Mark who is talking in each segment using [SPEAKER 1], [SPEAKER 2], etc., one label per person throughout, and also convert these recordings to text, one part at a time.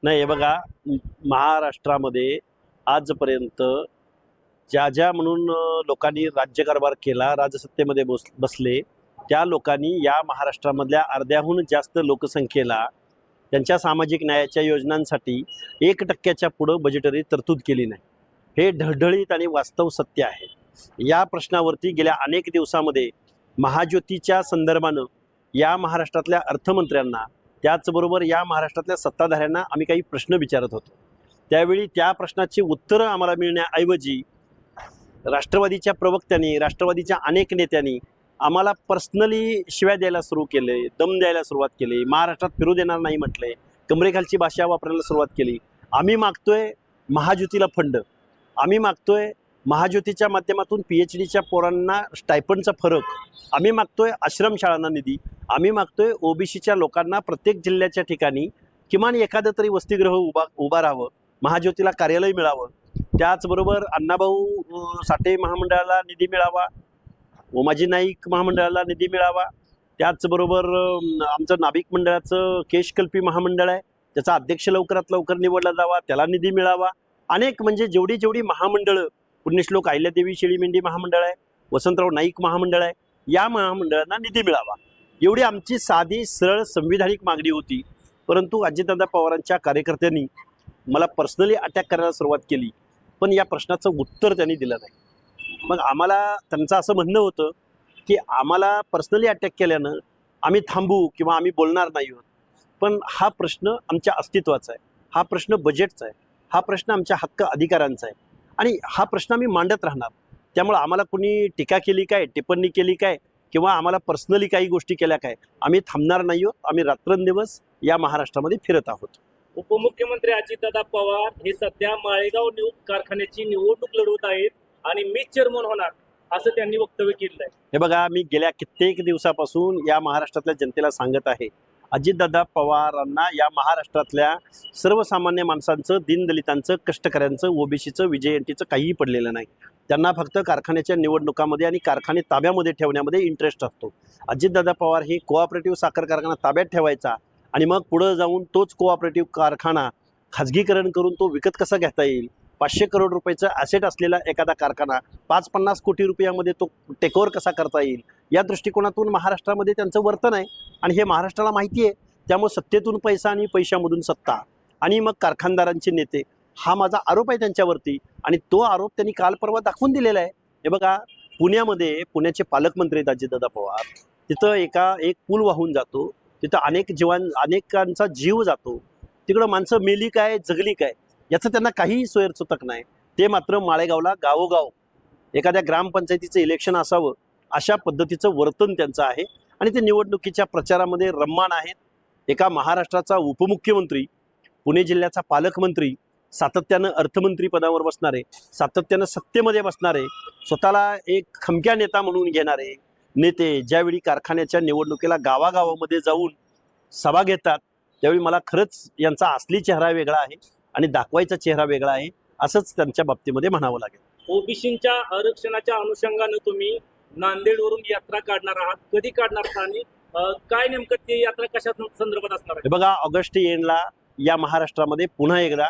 [SPEAKER 1] नाही, हे बघा, महाराष्ट्रामध्ये आजपर्यंत ज्या ज्या म्हणून लोकांनी राज्यकारभार केला, राजसत्तेमध्ये बसले, त्या लोकांनी या महाराष्ट्रामधल्या अर्ध्याहून जास्त लोकसंख्येला त्यांच्या सामाजिक न्यायाच्या योजनांसाठी 1% पुढं बजेटरी तरतूद केली नाही. हे ढळढळीत आणि वास्तव सत्य आहे. या प्रश्नावरती गेल्या अनेक दिवसामध्ये महाज्योतीच्या संदर्भानं या महाराष्ट्रातल्या अर्थमंत्र्यांना, त्याचबरोबर या महाराष्ट्रातल्या सत्ताधाऱ्यांना आम्ही काही प्रश्न विचारत होतो. त्यावेळी त्या प्रश्नाची उत्तरं आम्हाला मिळण्याऐवजी राष्ट्रवादीच्या प्रवक्त्यांनी, राष्ट्रवादीच्या अनेक नेत्यांनी आम्हाला पर्सनली शिव्या द्यायला सुरू केले, दम द्यायला सुरुवात केली, महाराष्ट्रात फिरू देणार नाही म्हटले, कमरेखालची भाषा वापरायला सुरुवात केली. आम्ही मागतोय महाज्योतीला फंड, आम्ही मागतोय महाज्योतीच्या माध्यमातून PhDच्या पोरांना स्टायपंडचा फरक, आम्ही मागतोय आश्रमशाळांना निधी, आम्ही मागतोय OBCच्या लोकांना प्रत्येक जिल्ह्याच्या ठिकाणी किमान एखादं तरी वसतिगृह उभा राहावं, महाज्योतीला कार्यालय मिळावं, त्याचबरोबर अण्णाभाऊ साठे महामंडळाला निधी मिळावा, ओमाजी नाईक महामंडळाला निधी मिळावा, त्याचबरोबर आमचं नाभिक मंडळाचं केशकल्पी महामंडळ आहे, त्याचा अध्यक्ष लवकरात लवकर निवडला जावा, त्याला निधी मिळावा. अनेक म्हणजे जेवढी महामंडळं, पुण्यश्लोक अहिल्यादेवी शेळीमेंढी महामंडळ आहे, वसंतराव नाईक महामंडळ आहे, या महामंडळांना निधी मिळावा, एवढी आमची साधी सरळ संविधानिक मागणी होती. परंतु अजितदादा पवारांच्या कार्यकर्त्यांनी मला पर्सनली अटॅक करायला सुरुवात केली, पण या प्रश्नाचं उत्तर त्यांनी दिलं नाही. मग आम्हाला त्यांचं असं म्हणणं होतं की आम्हाला पर्सनली अटॅक केल्यानं आम्ही थांबू किंवा आम्ही बोलणार नाही आहोत. पण हा प्रश्न आमच्या अस्तित्वाचा आहे, हा प्रश्न बजेटचा आहे, हा प्रश्न आमच्या हक्क अधिकारांचा आहे आणि हा प्रश्न आम्ही मांडत राहणार. त्यामुळे आम्हाला कोणी टीका केली काय, टिप्पणी केली काय किंवा आम्हाला पर्सनली काही गोष्टी केल्या काय, आम्ही थांबणार नाही आहोत. आम्ही रात्रंदिवस या महाराष्ट्रामध्ये फिरत आहोत.
[SPEAKER 2] उपमुख्यमंत्री अजितदादा पवार हे सध्या माळेगाव कारखान्याची निवडणूक लढवत आहेत आणि मी चेअरमन होणार असं त्यांनी वक्तव्य केलं आहे.
[SPEAKER 1] हे बघा, मी गेल्या कित्येक दिवसापासून या महाराष्ट्रातल्या जनतेला सांगत आहे, अजितदादा पवारांना या महाराष्ट्रातल्या सर्वसामान्य माणसांचं, दीनदलितांचं, कष्टकऱ्यांचं, OBCचं, विजयंतीचं काहीही पडलेलं नाही. त्यांना फक्त कारखान्याच्या निवडणुकामध्ये आणि कारखाने ताब्यामध्ये ठेवण्यामध्ये इंटरेस्ट असतो. अजितदादा पवार हे कोऑपरेटिव्ह साखर कारखाना ताब्यात ठेवायचा आणि मग पुढं जाऊन तोच कोऑपरेटिव्ह कारखाना खाजगीकरण करून तो विकत कसा घेता येईल, 500 करोड रुपयाचं ॲसेट असलेला एखादा कारखाना 5-50 कोटी रुपयामध्ये तो टेकओव्हर कसा करता येईल, या दृष्टिकोनातून महाराष्ट्रामध्ये त्यांचं वर्तन आहे आणि हे महाराष्ट्राला माहिती आहे. त्यामुळे सत्तेतून पैसा आणि पैशामधून सत्ता आणि मग कारखानदारांचे नेते, हा माझा आरोप आहे त्यांच्यावरती आणि तो आरोप त्यांनी काल परवा दाखवून दिलेला आहे. हे बघा, पुण्यामध्ये पुण्याचे पालकमंत्री आहेत अजितदादा पवार, तिथं एक पूल वाहून जातो, तिथं अनेकांचा जीव जातो, तिकडं माणसं मेली काय जगली काय याचं त्यांना काही सोयरचुतक नाही. ते मात्र माळेगावला गावोगाव एखाद्या ग्रामपंचायतीचं इलेक्शन असावं अशा पद्धतीचं वर्तन त्यांचं आहे आणि ते निवडणुकीच्या प्रचारामध्ये रम्मान आहेत. एका महाराष्ट्राचा उपमुख्यमंत्री, पुणे जिल्ह्याचा पालकमंत्री, सातत्यानं अर्थमंत्री पदावर बसणारे, सातत्यानं सत्तेमध्ये बसणारे, स्वतःला एक खमक्या नेता म्हणून घेणारे नेते ज्यावेळी कारखान्याच्या निवडणुकीला गावागावामध्ये जाऊन सभा घेतात, त्यावेळी मला खरंच यांचा असली चेहरा वेगळा आहे आणि दाखवायचा चेहरा वेगळा आहे असंच त्यांच्या बाबतीमध्ये म्हणावं लागेल.
[SPEAKER 2] OBCच्या आरक्षणाच्या अनुषंगानं तुम्ही नांदेडवरून यात्रा काढणार आहात, कधी काढणार आहात आणि काय नेमकं ती यात्रा कशा संदर्भात असणार आहे?
[SPEAKER 1] हे बघा, ऑगस्ट एंडला या महाराष्ट्रामध्ये पुन्हा एकदा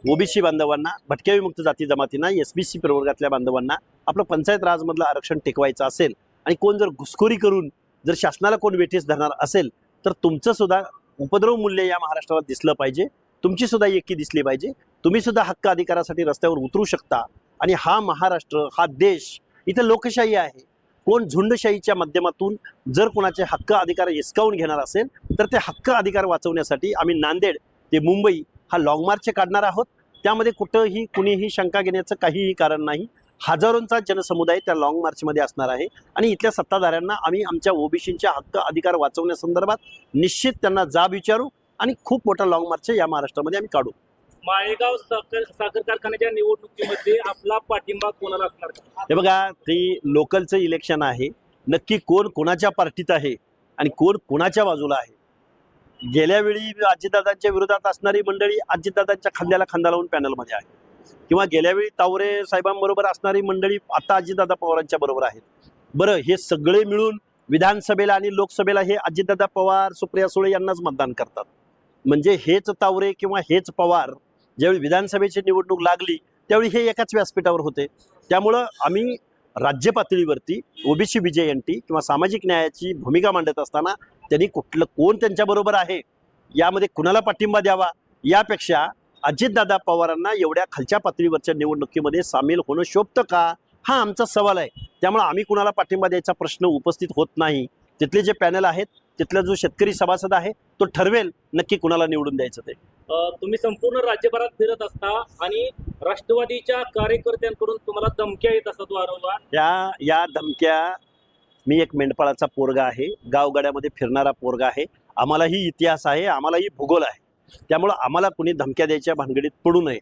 [SPEAKER 1] OBC बांधवांना, भटक्या विमुक्त जाती जमातींना, SBC प्रवर्गातल्या बांधवांना आपलं पंचायत राजमधलं आरक्षण टिकवायचं असेल आणि कोण जर घुसखोरी करून जर शासनाला कोण वेठीस धरणार असेल तर तुमचं सुद्धा उपद्रव मूल्य या महाराष्ट्राला दिसलं पाहिजे, तुमची सुद्धा एकी दिसली पाहिजे, तुम्ही सुद्धा हक्क अधिकारासाठी रस्त्यावर उतरू शकता. आणि हा महाराष्ट्र, हा देश, इथं लोकशाही आहे. कोण झुंडशाहीच्या माध्यमातून जर कोणाचे हक्क अधिकार हिसकावून घेणार असेल तर ते हक्क अधिकार वाचवण्यासाठी आम्ही नांदेड ते मुंबई हा लॉंग मार्च काढणार आहोत. त्यामध्ये कुठंही कुणीही शंका घेण्याचं काहीही कारण नाही. हजारोंचा जनसमुदाय त्या लॉंग मार्चमध्ये असणार आहे आणि इथल्या सत्ताधाऱ्यांना आम्ही आमच्या OBCच्या हक्क अधिकार वाचवण्यासंदर्भात निश्चित त्यांना जाब विचारू आणि खूप मोठा लॉंग मार्च या महाराष्ट्रामध्ये आम्ही काढू.
[SPEAKER 2] माळेगाव साखर कारखान्याच्या निवडणुकीमध्ये आपला पाठिंबा कोणाला असणार?
[SPEAKER 1] हे बघा, ते लोकलचं इलेक्शन आहे, नक्की कोण कोणाच्या पार्टीत आहे आणि कोण कोणाच्या बाजूला आहे. गेल्या वेळी अजितदादांच्या विरोधात असणारी मंडळी अजितदादांच्या खांद्याला खांदा लावून पॅनलमध्ये आहे किंवा गेल्या वेळी तावरे साहेबांबरोबर असणारी मंडळी आता अजितदादा पवारांच्या बरोबर आहेत. बरं, हे सगळे मिळून विधानसभेला आणि लोकसभेला हे अजितदादा पवार, सुप्रिया सुळे यांनाच मतदान करतात. म्हणजे हेच तावरे किंवा हेच पवार ज्यावेळी विधानसभेची निवडणूक लागली त्यावेळी हे एकाच व्यासपीठावर होते. त्यामुळं आम्ही राज्य पातळीवरती ओबीसी BJNT किंवा सामाजिक न्यायाची भूमिका मांडत असताना त्यांनी कोण त्यांच्याबरोबर आहे, यामध्ये कुणाला पाठिंबा द्यावा, यापेक्षा अजितदादा पवारांना एवढ्या खालच्या पातळीवरच्या निवडणुकीमध्ये सामील होणं शोभतं का, हा आमचा सवाल आहे. त्यामुळे आम्ही कुणाला पाठिंबा द्यायचा प्रश्न उपस्थित होत नाही. तिथले जे पॅनल आहेत, तिथला जो शेतकरी सभासद आहे तो ठरवेल नक्की कुणाला निवडून द्यायचं ते.
[SPEAKER 2] तुम्ही संपूर्ण राज्यभरात फिरत असता आणि राष्ट्रवादीच्या कार्यकर्त्यांकडून तुम्हाला धमक्या येत असतात वारंवार.
[SPEAKER 1] या धमक्या, मी एक मेंढपाळाचा पोरगा आहे, गावगाड्यामध्ये फिरणारा पोरगा आहे, आम्हालाही इतिहास आहे, आम्हालाही भूगोल आहे. त्यामुळं आम्हाला कुणी धमक्या द्यायच्या भानगडीत पडू नये.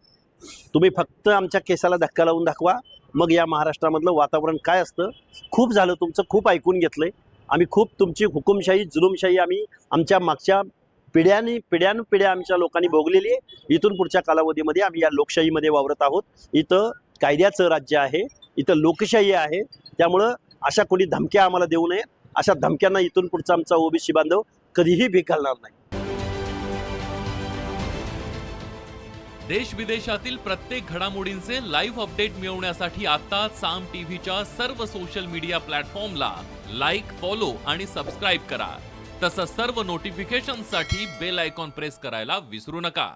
[SPEAKER 1] तुम्ही फक्त आमच्या केसाला धक्का लावून दाखवा, मग या महाराष्ट्रामधलं वातावरण काय असतं. खूप झालं तुमचं, खूप ऐकून घेतलंय आम्ही. खूप तुमची हुकुमशाही, जुलुमशाही आम्ही आमच्या मागच्या पिढ्यानपिढ्या आमच्या लोकांनी भोगलेली आहे. इथून पुढच्या कालावधीमध्ये आम्ही या लोकशाहीमध्ये वावरत आहोत. इथं कायद्याचं राज्य आहे, इथं लोकशाही आहे. त्यामुळं अशा कोणी धमक्या आम्हाला देऊ नये. अशा धमक्यांना इथून पुढचा आमचा ओबीसी बांधव कधीही भीक घालणार नाही.
[SPEAKER 3] देश विदेशातील प्रत्येक घडामोडींचे लाईव्ह अपडेट मिळवण्यासाठी आता साम टीव्हीच्या सर्व सोशल मीडिया प्लॅटफॉर्मला लाईक, फॉलो आणि सबस्क्राईब करा. तसंच सर्व नोटिफिकेशनसाठी बेल आयकॉन प्रेस करायला विसरू नका.